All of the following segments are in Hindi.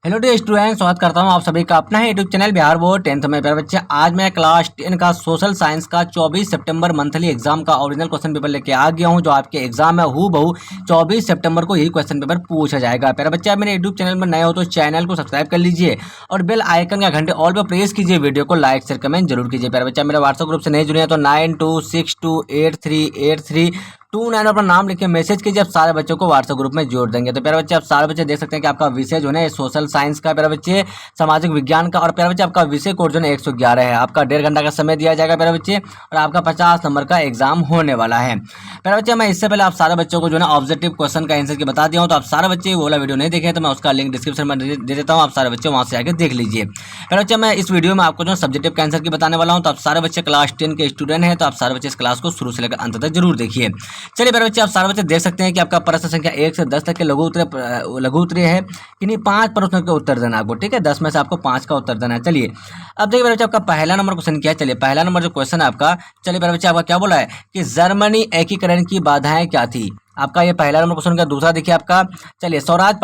हेलो डियर स्टूडेंट, स्वागत करता हूं आप सभी का अपना है YouTube channel Bihar board 10th में। प्यारे बच्चे, आज मैं क्लास 10 का सोशल साइंस का 24 सितंबर मंथली एग्जाम का ओरिजिनल क्वेश्चन पेपर लेके आ गया हूं। जो आपके एग्जाम है हूबहू 24 सितंबर को यही क्वेश्चन पेपर पूछा जाएगा। प्यारे बच्चे, आप मेरे यूट्यूब चैनल में नए हो तो चैनल को सब्सक्राइब कर लीजिए और बेल आइकन का घंटे ऑल पर प्रेस कीजिए। वीडियो को लाइक शेयर कमेंट जरूर कीजिए। प्यारे बच्चे, मेरे व्हाट्सएप ग्रुप से नहीं जुड़े हैं तो 9262838329 अपना नाम लिख के मैसेज कीजिए। आप सारे बच्चों को व्हाट्सएप ग्रुप में जोड़ देंगे। तो प्यारे बच्चे, आप सारे बच्चे देख सकते हैं कि आपका विषय जो है सोशल साइंस का, प्यारे बच्चे सामाजिक विज्ञान का, और प्यारे बच्चे आपका विषय कोड जो है 111 है। आपका 1.5 घंटा का समय दिया जाएगा प्यारे बच्चे, और आपका 50 नंबर का एग्जाम होने वाला है। प्यारे बच्चे, मैं इससे पहले आप सारे बच्चों को जो है ऑब्जेक्टिव क्वेश्चन का आंसर की बता दिया हूँ। तो आप सारे बच्चे वो वाला वीडियो नहीं देखे तो मैं उसका लिंक डिस्क्रिप्शन में दे देता हूँ। आप सारे बच्चे वहाँ से आके देख लीजिए। प्यारे बच्चे, मैं इस वीडियो में आपको जो सब्जेक्टिव का आंसर की बताने वाला हूँ। तो आप सारे बच्चे क्लास 10 के स्टूडेंट हैं, तो आप सारे बच्चे इस क्लास को शुरू से लेकर अंत तक जरूर देखिए। चलिए प्यारे बच्चे, आप सारे बच्चे देख सकते हैं कि आपका प्रश्न संख्या 1 से 10 तक के लघु उत्तरीय है। किन्हीं 5 प्रश्नों के उत्तर देना आपको, ठीक है। 10 में से आपको 5 का उत्तर देना है। चलिए अब देखिए बच्चे, आपका पहला नंबर क्वेश्चन क्या है। चलिए पहला नंबर जो क्वेश्चन है आपका, चलिए बच्चे आपका क्या बोला है कि जर्मनी एकीकरण की बाधाएं क्या थी। आपका ये पहला नंबर क्वेश्चन का। दूसरा देखिए आपका, चलिए स्वराज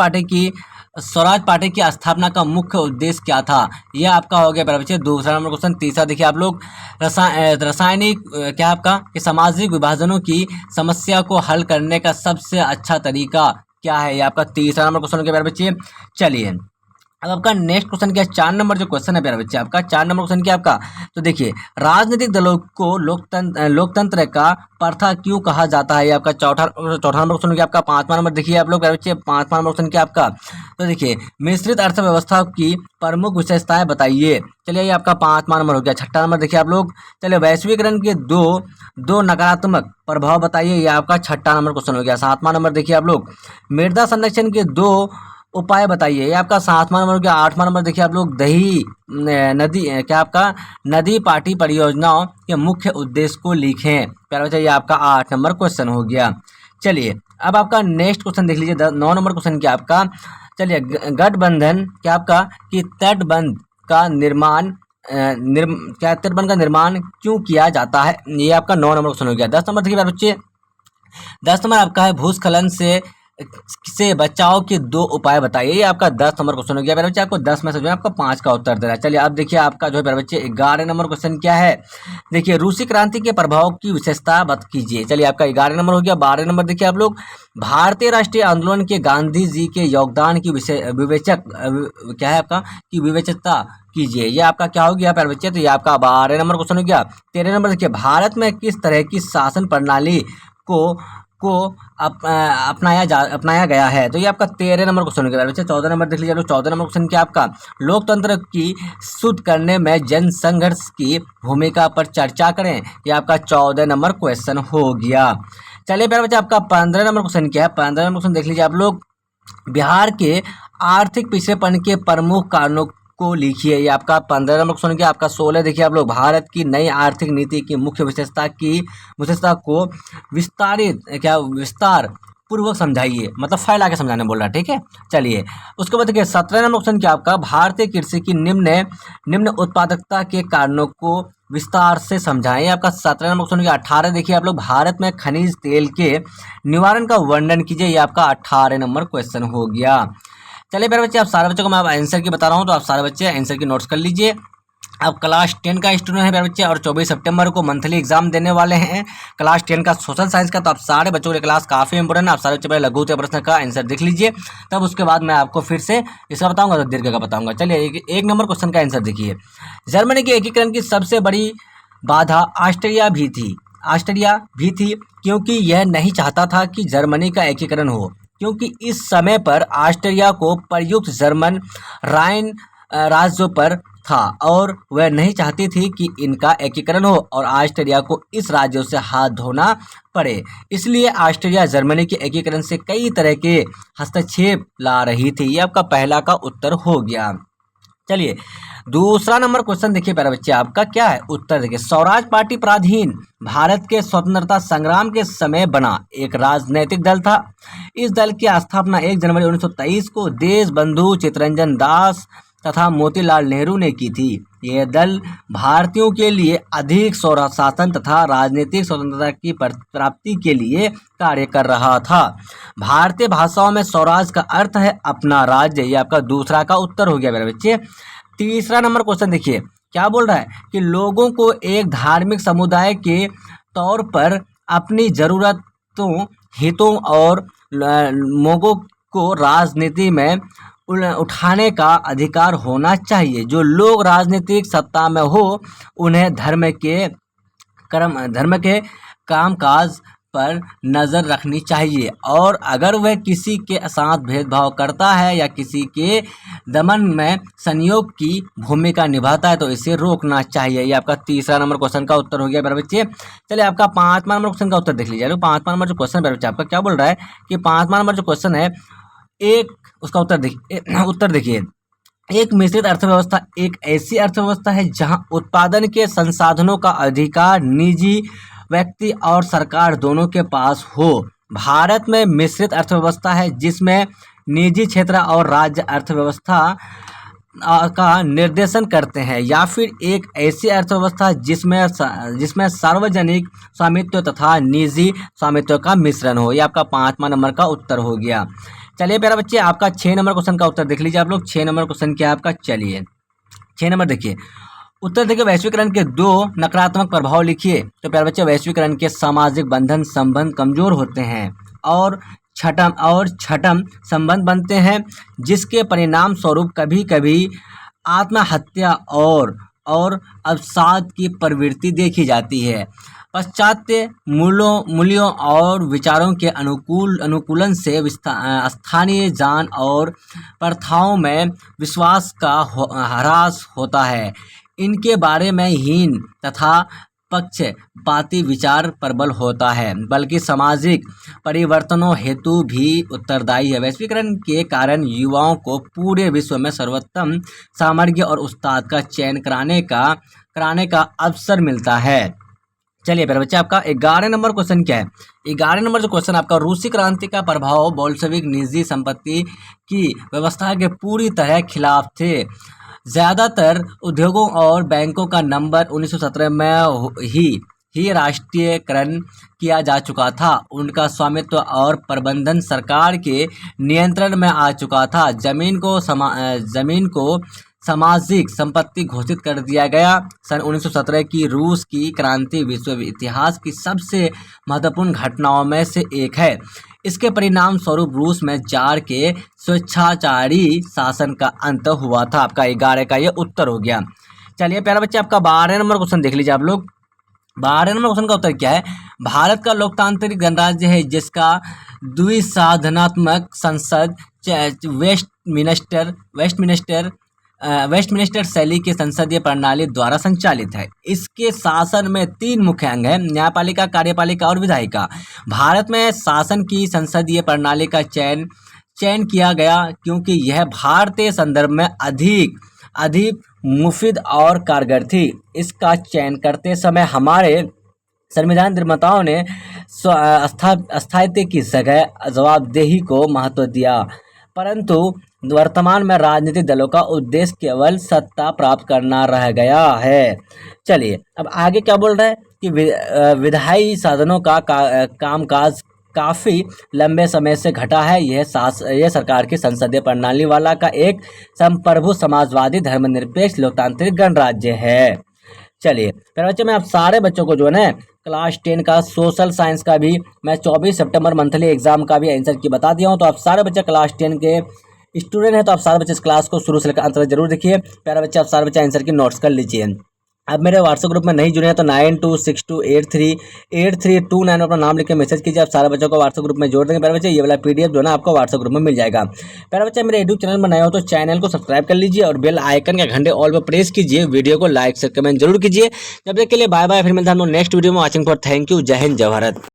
पार्टी की स्थापना का मुख्य उद्देश्य क्या था। यह आपका हो गया प्यारे बच्चे दूसरा नंबर क्वेश्चन। तीसरा देखिए आप लोग रासायनिक क्या आपका कि सामाजिक विभाजनों की समस्या को हल करने का सबसे अच्छा तरीका क्या है। ये आपका तीसरा नंबर क्वेश्चन हो गया प्यारे बच्चे। चलिए अब आपका नेक्स्ट क्वेश्चन क्या है। 4 नंबर जो क्वेश्चन है प्यारे बच्चे आपका, 4 नंबर क्वेश्चन क्या आपका, तो देखिए राजनीतिक दलों को लोकतंत्र का प्रथा क्यों कहा जाता है। ये आपका चौथा नंबर क्वेश्चन हो गया आपका। 5वां नंबर देखिए आप लोग प्यारे बच्चे, 5वां नंबर क्वेश्चन क्या आपका, तो देखिए मिश्रित अर्थव्यवस्था की प्रमुख विशेषताएं बताइए। चलिए ये आपका 5वां नंबर हो गया। 6ठा नंबर देखिए आप लोग, चलिए वैश्वीकरण के दो नकारात्मक प्रभाव बताइए। ये आपका 6ठा नंबर क्वेश्चन हो गया। 7वां नंबर देखिए आप लोग, मृदा संरक्षण के 2 उपाय बताइए। ये आपका 7वां नंबर हो गया। 8वां नंबर देखिए आप लोग, दही नदी क्या आपका नदी पाटी परियोजनाओं के मुख्य उद्देश्य को लिखें। प्यारे बच्चे, ये आपका 8 नंबर क्वेश्चन हो गया। चलिए अब आपका नेक्स्ट क्वेश्चन देख लीजिए। 9 नंबर क्वेश्चन क्या आपका, चलिए गठबंधन क्या आपका कि तटबंध का निर्माण तटबंध का निर्माण क्यों किया जाता है। ये आपका 9 नंबर क्वेश्चन हो गया। 10 नंबर देखिए प्यारे बच्चे, 10 नंबर आपका है भूस्खलन से बचाव के 2 उपाय बताइए। ये आपका 10 नंबर क्वेश्चन हो गया प्यारे बच्चे। आपको 10 में से जो है आपका 5 का उत्तर देना है। चलिए अब देखिए आपका जो है प्यारे बच्चे 11 नंबर क्वेश्चन क्या है। देखिए रूसी क्रांति के प्रभाव की विशेषता बता कीजिए। चलिए आपका 11 नंबर हो गया। 12 नंबर देखिए आप लोग, भारतीय राष्ट्रीय आंदोलन के गांधी जी के योगदान की क्या है आपका कि विवेचकता कीजिए। ये आपका क्या हो गया प्यारे बच्चे, तो ये आपका 12 नंबर क्वेश्चन हो गया। 13 नंबर देखिए, भारत में किस तरह की शासन प्रणाली को अपनाया गया है। तो ये आपका 13 नंबर क्वेश्चन हो गया बच्चे। 14 नंबर देख लीजिए। 14 नंबर क्वेश्चन क्या आपका, लोकतंत्र की शुद्ध करने में जन संघर्ष की भूमिका पर चर्चा करें। ये आपका 14 नंबर क्वेश्चन हो गया। चलिए प्यारे बच्चे, आपका 15 नंबर क्वेश्चन क्या है। 15 नंबर क्वेश्चन देख लीजिए आप लोग, बिहार के आर्थिक पिछड़ेपन के प्रमुख कारणों को लिखिए। ये आपका 15 नंबर क्वेश्चन क्या आपका। 16 देखिए आप लोग, भारत की नई आर्थिक नीति की मुख्य विशेषता को विस्तार पूर्वक समझाइए, मतलब फैला के समझाने बोल रहा है, ठीक है। चलिए उसके बाद देखिए 17 नंबर क्वेश्चन क्या आपका, भारतीय कृषि की निम्न उत्पादकता के कारणों को विस्तार से समझाएं। आपका 17 नंबर क्वेश्चन 18 देखिए आप लोग, भारत में खनिज तेल के निवारण का वर्णन कीजिए। ये आपका 18 नंबर क्वेश्चन हो गया। चलिए प्यारे बच्चे, आप सारे बच्चों को मैं आंसर की बता रहा हूँ, तो आप सारे बच्चे आंसर की नोट्स कर लीजिए। आप क्लास 10 का स्टूडेंट है प्यारे बच्चे, और 24 सितंबर को मंथली एग्जाम देने वाले हैं क्लास 10 का सोशल साइंस का। तो आप सारे बच्चों के क्लास काफ़ी इंपोर्टेंट है। आप सारे बच्चे पहले लघु उत्तरीय प्रश्न का आंसर देख लीजिए, तब उसके बाद मैं आपको फिर से इसका बताऊंगा, तो दीर्घ का बताऊंगा। चलिए एक नंबर क्वेश्चन का आंसर देखिए, जर्मनी के एकीकरण की सबसे बड़ी बाधा ऑस्ट्रिया भी थी क्योंकि यह नहीं चाहता था कि जर्मनी का एकीकरण हो, क्योंकि इस समय पर ऑस्ट्रिया को प्रयुक्त जर्मन राइन राज्यों पर था और वह नहीं चाहती थी कि इनका एकीकरण हो और ऑस्ट्रिया को इस राज्यों से हाथ धोना पड़े। इसलिए ऑस्ट्रिया जर्मनी के एकीकरण से कई तरह के हस्तक्षेप ला रही थी। ये आपका पहला का उत्तर हो गया। चलिए दूसरा नंबर क्वेश्चन देखिए प्यारे बच्चे, आपका क्या है उत्तर देखिए, स्वराज पार्टी पराधीन भारत के स्वतंत्रता संग्राम के समय बना एक राजनैतिक दल था। इस दल की स्थापना 1 जनवरी 1923 को देश बंधु चित्तरंजन दास तथा मोतीलाल नेहरू ने की थी। यह दल भारतीयों के लिए अधिक स्वशासन तथा राजनीतिक स्वतंत्रता की प्राप्ति के लिए कार्य कर रहा था। भारतीय भाषाओं में स्वराज का अर्थ है अपना राज्य। ये आपका दूसरा का उत्तर हो गया मेरे बच्चे। तीसरा नंबर क्वेश्चन देखिए क्या बोल रहा है कि लोगों को एक धार्मिक समुदाय के तौर पर अपनी जरूरतों, हितों और लोगों को राजनीति में उठाने का अधिकार होना चाहिए। जो लोग राजनीतिक सत्ता में हो उन्हें धर्म के कामकाज पर नज़र रखनी चाहिए और अगर वह किसी के साथ भेदभाव करता है या किसी के दमन में संयोग की भूमिका निभाता है तो इसे रोकना चाहिए। ये आपका तीसरा नंबर क्वेश्चन का उत्तर हो गया मेरे बच्चे। चलिए आपका 5वां नंबर क्वेश्चन का उत्तर देख लीजिए। 5वां नंबर जो क्वेश्चन मेरे बच्चे आपका क्या बोल रहा है कि 5वां नंबर जो क्वेश्चन है उसका उत्तर देखिए। एक मिश्रित अर्थव्यवस्था एक ऐसी अर्थव्यवस्था है जहां उत्पादन के संसाधनों का अधिकार निजी व्यक्ति और सरकार दोनों के पास हो। भारत में मिश्रित अर्थव्यवस्था है जिसमें निजी क्षेत्र और राज्य अर्थव्यवस्था का निर्देशन करते हैं, या फिर एक ऐसी अर्थव्यवस्था जिसमें सार्वजनिक स्वामित्व तथा निजी स्वामित्व का मिश्रण हो। ये आपका 5वां नंबर का उत्तर हो गया। चलिए प्यारे बच्चे आपका 6 नंबर क्वेश्चन का उत्तर देख लीजिए आप लोग। 6 नंबर क्वेश्चन क्या है आपका, चलिए 6 नंबर देखिए। उत्तर देखिए, वैश्वीकरण के 2 नकारात्मक प्रभाव लिखिए। तो प्यारे बच्चे वैश्वीकरण के सामाजिक बंधन संबंध कमजोर होते हैं और छठम संबंध बनते हैं, जिसके परिणाम स्वरूप कभी कभी आत्महत्या और अवसाद की प्रवृत्ति देखी जाती है। पाश्चात्य मूल्यों और विचारों के अनुकूलन से स्थानीय ज्ञान और प्रथाओं में विश्वास का ह्रास होता है। इनके बारे में हीन तथा पक्षपाती विचार प्रबल होता है, बल्कि सामाजिक परिवर्तनों हेतु भी उत्तरदायी है। वैश्वीकरण के कारण युवाओं को पूरे विश्व में सर्वोत्तम सामर्थ्य और उस्ताद का चयन कराने का अवसर मिलता है। चलिए मेरे बच्चे आपका 11 नंबर क्वेश्चन क्या है। 11 नंबर जो क्वेश्चन आपका, रूसी क्रांति का प्रभाव बोल्शेविक निजी संपत्ति की व्यवस्था के पूरी तरह खिलाफ थे। ज़्यादातर उद्योगों और बैंकों का नंबर 1917 में ही राष्ट्रीयकरण किया जा चुका था। उनका स्वामित्व और प्रबंधन सरकार के नियंत्रण में आ चुका था। जमीन को सामाजिक संपत्ति घोषित कर दिया गया। सन 1917 की रूस की क्रांति विश्व इतिहास की सबसे महत्वपूर्ण घटनाओं में से एक है। इसके परिणाम स्वरूप रूस में जार के स्वेच्छाचारी शासन का अंत हुआ था। आपका 11 का ये उत्तर हो गया। चलिए प्यारे बच्चे आपका 12 नंबर क्वेश्चन देख लीजिए आप लोग। 12 नंबर क्वेश्चन का उत्तर क्या है। भारत का लोकतांत्रिक गणराज्य है जिसका द्विसदनात्मक संसद वेस्टमिनिस्टर शैली की संसदीय प्रणाली द्वारा संचालित है। इसके शासन में 3 मुख्य अंग हैं, न्यायपालिका, कार्यपालिका और विधायिका। भारत में शासन की संसदीय प्रणाली का चयन किया गया क्योंकि यह भारतीय संदर्भ में अधिक मुफीद और कारगर थी। इसका चयन करते समय हमारे संविधान निर्माताओं ने स्थायित्व की जगह जवाबदेही को महत्व दिया, परंतु वर्तमान में राजनीतिक दलों का उद्देश्य केवल सत्ता प्राप्त करना रह गया है। चलिए अब आगे क्या बोल रहा है कि विधायी साधनों का कामकाज काफ़ी लंबे समय से घटा है। यह सरकार की संसदीय प्रणाली वाला का एक संप्रभु समाजवादी धर्मनिरपेक्ष लोकतांत्रिक गणराज्य है। चलिए फिर बच्चे मैं आप सारे बच्चों को जो है ना क्लास 10 का सोशल साइंस का भी मैं 24 सितंबर मंथली एग्जाम का भी आंसर की बता दिया हूँ। तो आप सारे बच्चे क्लास 10 के स्टूडेंट हैं तो आप सारे बच्चे इस क्लास को शुरू से लेकर अंत तक जरूर देखिए। प्यारे बच्चे आप सारे बच्चे आंसर की नोट्स कर लीजिए। अब मेरे व्हाट्सएप ग्रुप में नहीं जुड़े हैं तो 9262838329 अपना नाम लिख के मैसेज कीजिए। आप सारे बच्चों को व्हाट्सएप ग्रुप में जोड़ देंगे। प्यारे बच्चे ये वाला पीडीएफ जो है ना आपको व्हाट्सएप ग्रुप में मिल जाएगा। प्यारे बच्चे मेरे यूट्यूब चैनल में नए हो तो चैनल को सब्सक्राइब कर लीजिए और बेल आइकन के घंटे ऑल पर प्रेस कीजिए। वीडियो को लाइक शेयर कमेंट जरूर कीजिए। जब तक के लिए बाय बाय, फिर मिलते हैं हम लोग नेक्स्ट वीडियो में। Watching for thank you. जय हिंद जय भारत।